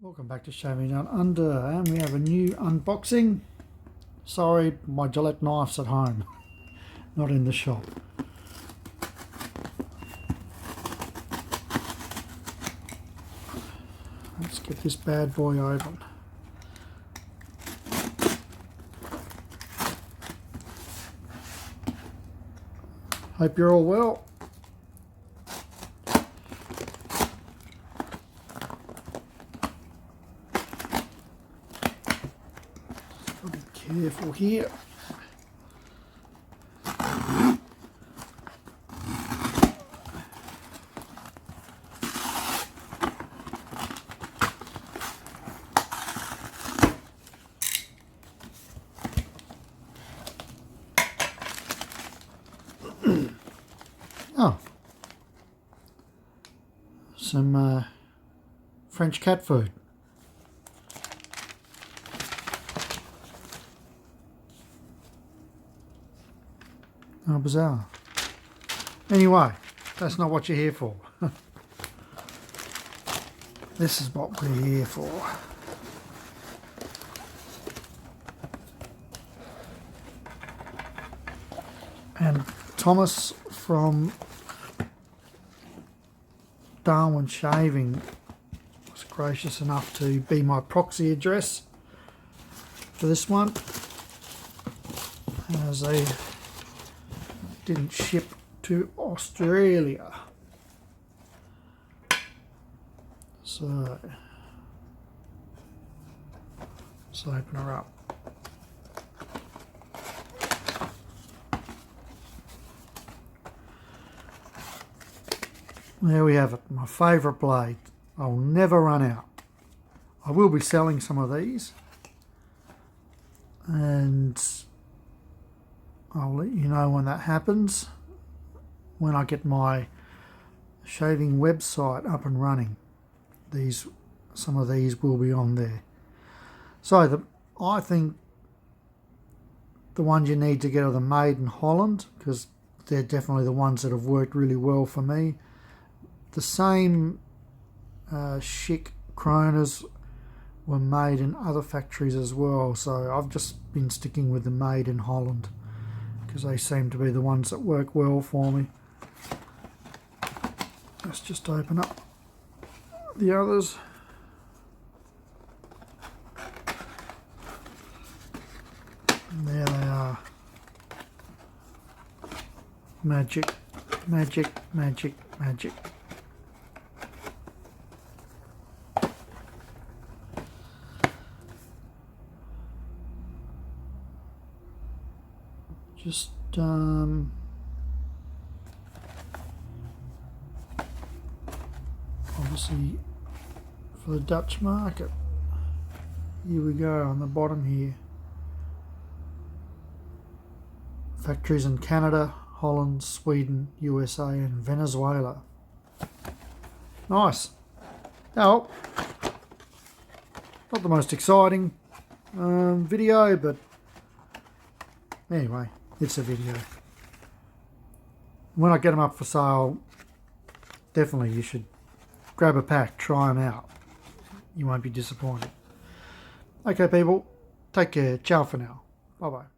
Welcome back to Shaving Down Under, and we have a new unboxing. Sorry, my Gillette knife's at home, not in the shop. Let's get this bad boy open. Hope you're all well. Be careful here. Oh, some French cat food. How bizarre. Anyway, that's not what you're here for. This is what we're here for. And Thomas from Darwin Shaving was gracious enough to be my proxy address for this one, as they didn't ship to Australia. So let's open her up. There we have it, my favourite blade. I'll never run out. I will be selling some of these, and I'll let you know when that happens, when I get my shaving website up and running. Some of these will be on there. So I think the ones you need to get are the made in Holland, because they're definitely the ones that have worked really well for me. The same chic Kronas were made in other factories as well, so I've just been sticking with the made in Holland because they seem to be the ones that work well for me. Let's just open up the others. And there they are. Magic, magic, magic, magic. Just obviously for the Dutch market. Here we go on the bottom here. Factories in Canada, Holland, Sweden, USA and Venezuela. Nice. Now, not the most exciting video, but anyway, it's a video. When I get them up for sale, definitely you should grab a pack, try them out. You won't be disappointed. Okay people, take care. Ciao for now. Bye bye.